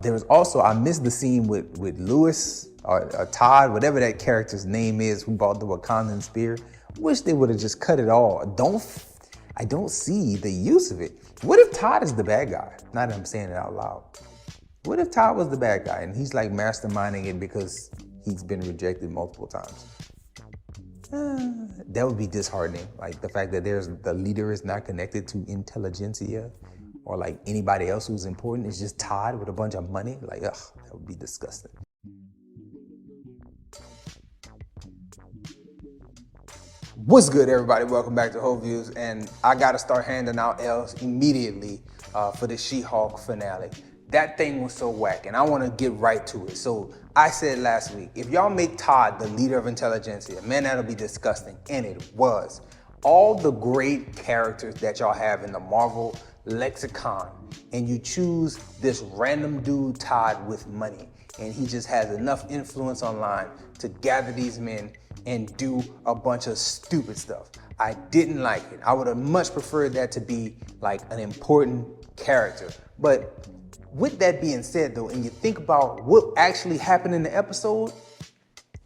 There was also, I missed the scene with Lewis or Todd, whatever that character's name is, who bought the Wakandan spear. Wish they would have just cut it all. I don't see the use of it. What if Todd is the bad guy? Now that I'm saying it out loud. What if Todd was the bad guy and he's like masterminding it because he's been rejected multiple times? That would be disheartening. Like the fact that the leader is not connected to intelligentsia or like anybody else who's important. It's just Todd with a bunch of money. Like, ugh, that would be disgusting. What's good, everybody? Welcome back to Whole Views. And I got to start handing out L's immediately for the She-Hulk finale. That thing was so whack, and I want to get right to it. So I said last week, if y'all make Todd the leader of intelligentsia, man, that'll be disgusting. And it was. All the great characters that y'all have in the Marvel lexicon, and you choose this random dude, Todd, with money, and he just has enough influence online to gather these men and do a bunch of stupid stuff. I didn't like it. I would have much preferred that to be like an important character. But with that being said though, and you think about what actually happened in the episode,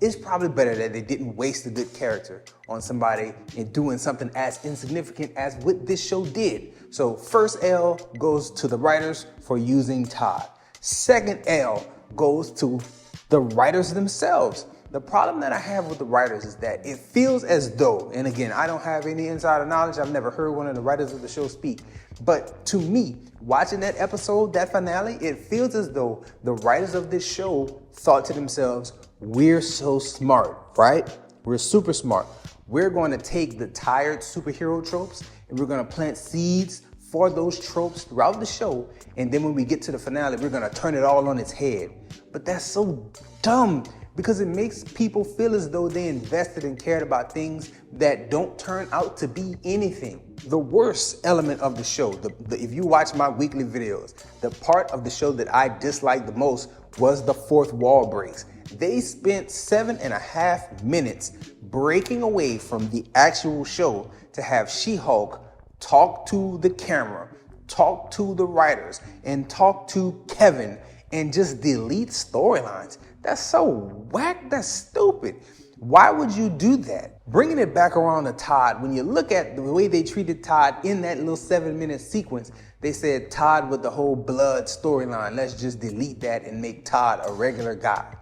it's probably better that they didn't waste a good character on somebody and doing something as insignificant as what this show did. So first L goes to the writers for using Todd. Second L goes to the writers themselves. The problem that I have with the writers is that it feels as though, and again, I don't have any insider knowledge, I've never heard one of the writers of the show speak, but to me, watching that episode, that finale, it feels as though the writers of this show thought to themselves, we're so smart, right? We're super smart. We're going to take the tired superhero tropes and we're going to plant seeds for those tropes throughout the show, and then when we get to the finale, we're going to turn it all on its head. But that's so dumb, because it makes people feel as though they invested and cared about things that don't turn out to be anything. The worst element of the show, if you watch my weekly videos, the part of the show that I disliked the most was the fourth wall breaks. They spent 7.5 minutes breaking away from the actual show to have She-Hulk talk to the camera, talk to the writers, and talk to Kevin, and just delete storylines. That's so whack, that's stupid. Why would you do that? Bringing it back around to Todd, when you look at the way they treated Todd in that little 7-minute sequence, they said Todd with the whole blood storyline, let's just delete that and make Todd a regular guy.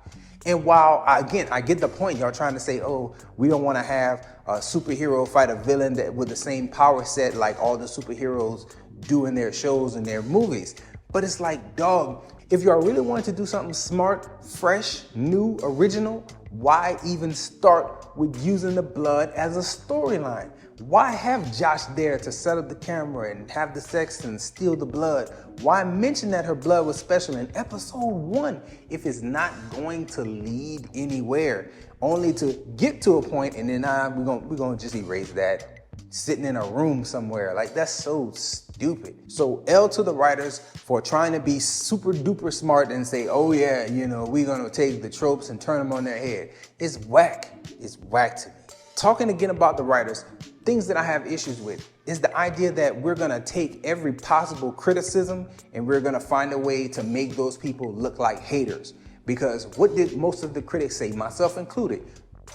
And while, again, I get the point, y'all trying to say, oh, we don't want to have a superhero fight a villain that with the same power set like all the superheroes do in their shows and their movies. But it's like, dog, if y'all really wanted to do something smart, fresh, new, original, why even start with using the blood as a storyline? Why have Josh there to set up the camera and have the Sexton steal the blood? Why mention that her blood was special in episode 1 if it's not going to lead anywhere? Only to get to a point and then we're gonna just erase that. Sitting in a room somewhere. Like, that's so stupid. So L to the writers for trying to be super duper smart and say, oh yeah, you know, we're gonna take the tropes and turn them on their head. It's whack. It's whack to me. Talking again about the writers, things that I have issues with is the idea that we're gonna take every possible criticism and we're gonna find a way to make those people look like haters. Because what did most of the critics say, myself included?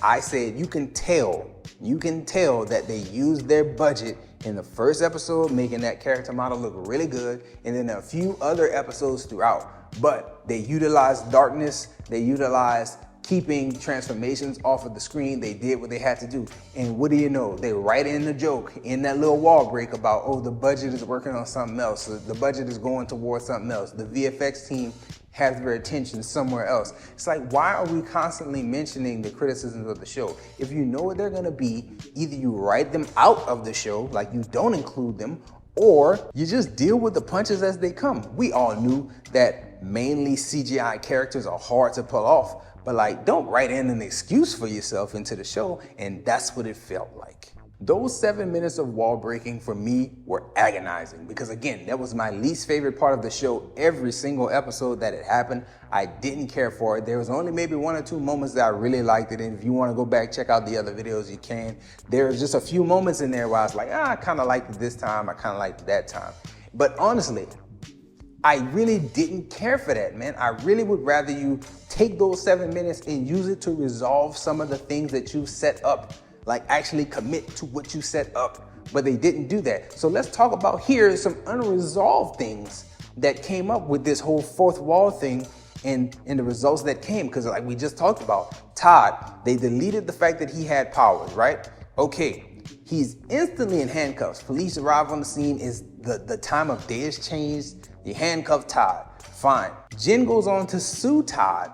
I said you can tell that they used their budget in the first episode, making that character model look really good, and then a few other episodes throughout. But they utilized darkness, they utilized keeping transformations off of the screen, they did what they had to do. And what do you know? They write in the joke in that little wall break about, oh, the budget is working on something else, so the budget is going towards something else. The VFX team has their attention somewhere else. It's like, why are we constantly mentioning the criticisms of the show? If you know what they're gonna be, either you write them out of the show, like you don't include them, or you just deal with the punches as they come. We all knew that mainly CGI characters are hard to pull off, but like, don't write in an excuse for yourself into the show, and that's what it felt like. Those 7 minutes of wall breaking for me were agonizing because, again, that was my least favorite part of the show. Every single episode that it happened, I didn't care for it. There was only maybe 1 or 2 moments that I really liked it, and if you want to go back, check out the other videos, you can. There's just a few moments in there where I was like, I kind of liked it this time, I kind of liked it that time. But honestly, I really didn't care for that, man. I really would rather you take those 7 minutes and use it to resolve some of the things that you set up, like actually commit to what you set up, but they didn't do that. So let's talk about here some unresolved things that came up with this whole fourth wall thing and the results that came, because like we just talked about, Todd, they deleted the fact that he had powers, right? Okay, he's instantly in handcuffs. Police arrive on the scene, the time of day has changed. You handcuff Todd, fine. Jen goes on to sue Todd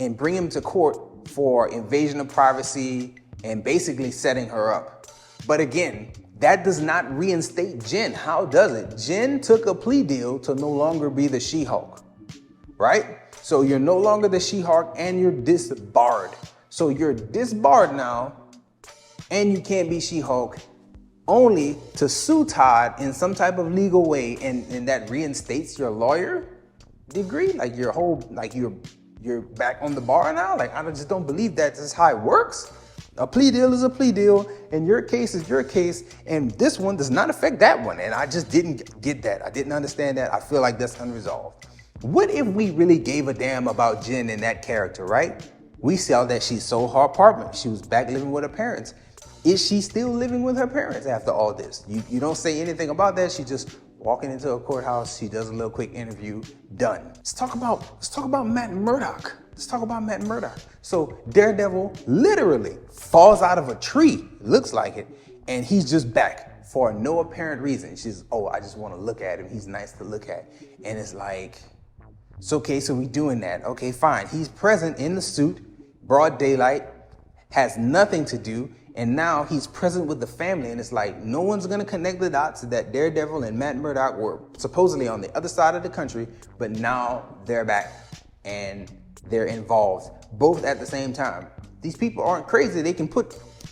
and bring him to court for invasion of privacy and basically setting her up. But again, that does not reinstate Jen. How does it? Jen took a plea deal to no longer be the She-Hulk, right? So you're no longer the She-Hulk and you're disbarred. So you're disbarred now and you can't be She-Hulk, only to sue Todd in some type of legal way, and that reinstates your lawyer degree, like your whole, like you're back on the bar now. Like, I just don't believe that this is how it works. A plea deal is a plea deal, and your case is your case, and this one does not affect that one. And I just didn't get that. I didn't understand that. I feel like that's unresolved. What if we really gave a damn about Jen and that character, right? We saw that she sold her apartment. She was back living with her parents. Is she still living with her parents after all this? You don't say anything about that. She just walking into a courthouse. She does a little quick interview. Done. Let's talk about Matt Murdock. Let's talk about Matt Murdock. So Daredevil literally falls out of a tree, looks like it, and he's just back for no apparent reason. She's, oh, I just want to look at him. He's nice to look at. And it's like, it's okay, so we doing that. Okay, fine. He's present in the suit, broad daylight, has nothing to do. And now he's present with the family, and it's like no one's gonna connect the dots that Daredevil and Matt Murdock were supposedly on the other side of the country, but now they're back and they're involved both at the same time. These people aren't crazy. They can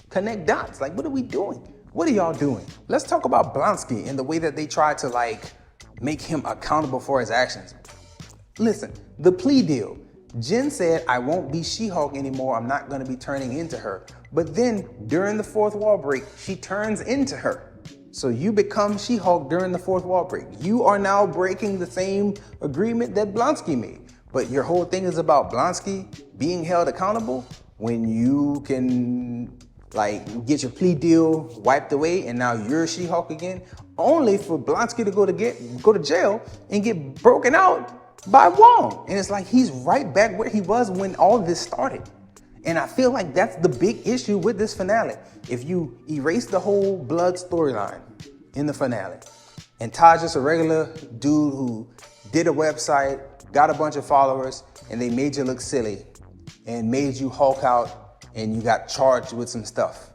connect dots. Like, what are we doing? What are y'all doing? Let's talk about Blonsky and the way that they tried to like make him accountable for his actions. Listen, the plea deal. Jen said, I won't be She-Hulk anymore. I'm not going to be turning into her. But then during the fourth wall break, she turns into her. So you become She-Hulk during the fourth wall break. You are now breaking the same agreement that Blonsky made. But your whole thing is about Blonsky being held accountable when you can like get your plea deal wiped away and now you're She-Hulk again, only for Blonsky to go to jail and get broken out by Wong. And it's like he's right back where he was when all this started. And I feel like that's the big issue with this finale. If you erase the whole blood storyline in the finale, and Todd's just a regular dude who did a website, got a bunch of followers, and they made you look silly and made you Hulk out and you got charged with some stuff.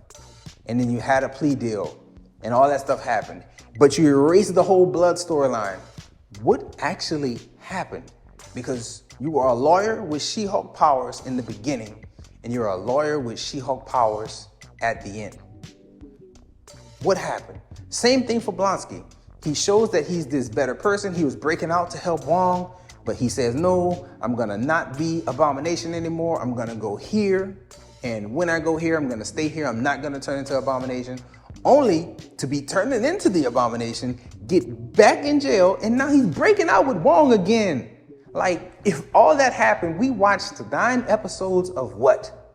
And then you had a plea deal and all that stuff happened. But you erased the whole blood storyline. What actually happened? Because you were a lawyer with She-Hulk powers in the beginning, and you're a lawyer with She-Hulk powers at the end. What happened? Same thing for Blonsky. He shows that he's this better person. He was breaking out to help Wong, but he says, no, I'm gonna not be Abomination anymore. I'm gonna go here. And when I go here, I'm gonna stay here. I'm not gonna turn into Abomination, only to be turning into the Abomination, get back in jail, and now he's breaking out with Wong again. Like, if all that happened, we watched 9 episodes of what?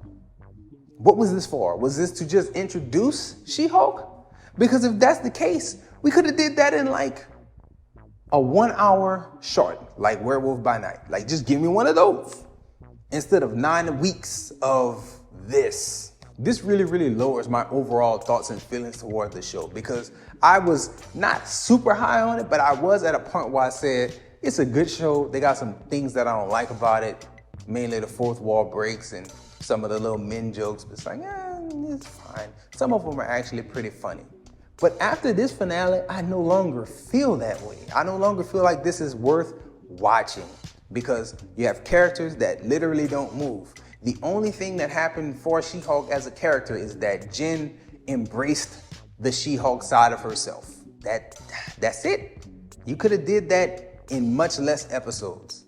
What was this for? Was this to just introduce She-Hulk? Because if that's the case, we could have did that in like a 1-hour short, like Werewolf by Night. Like, just give me one of those instead of 9 weeks of this. This really, really lowers my overall thoughts and feelings toward the show, because I was not super high on it, but I was at a point where I said, it's a good show. They got some things that I don't like about it, mainly the fourth wall breaks and some of the little men jokes, but it's like, it's fine. Some of them are actually pretty funny. But after this finale, I no longer feel that way. I no longer feel like this is worth watching, because you have characters that literally don't move. The only thing that happened for She-Hulk as a character is that Jen embraced the She-Hulk side of herself. That's it. You could have did that in much less episodes,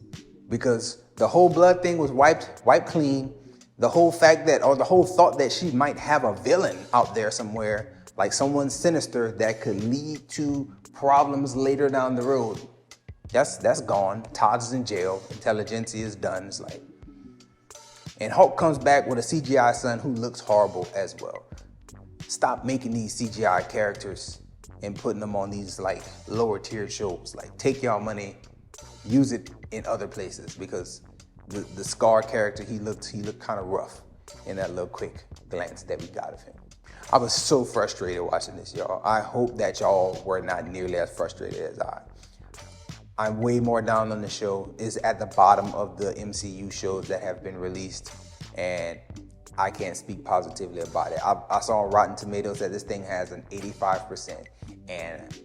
because the whole blood thing was wiped clean. The whole fact that, or the whole thought that she might have a villain out there somewhere, like someone sinister that could lead to problems later down the road, That's gone. Todd is in jail. Intelligentsia is done. It's like, and Hulk comes back with a CGI son who looks horrible as well. Stop making these CGI characters and putting them on these like lower tier shows. Like, take y'all money, use it in other places, because the Scar character, he looked kind of rough in that little quick glance that we got of him. I was so frustrated watching this, y'all. I hope that y'all were not nearly as frustrated as I'm way more down on the show. It's at the bottom of the MCU shows that have been released, and I can't speak positively about it. I saw on Rotten Tomatoes that this thing has an 85%. And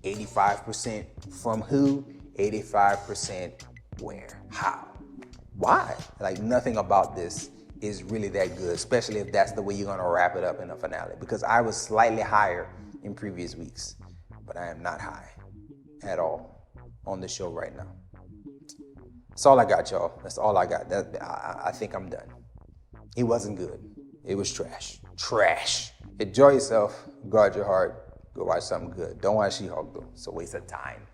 85% from who? 85% where? How? Why? Like, nothing about this is really that good, especially if that's the way you're gonna wrap it up in a finale. Because I was slightly higher in previous weeks, but I am not high at all on the show right now. That's all I got, y'all. That's all I got. I think I'm done. It wasn't good. It was trash. Trash. Enjoy yourself. Guard your heart. Go watch something good. Don't watch She-Hulk though. It's a waste of time.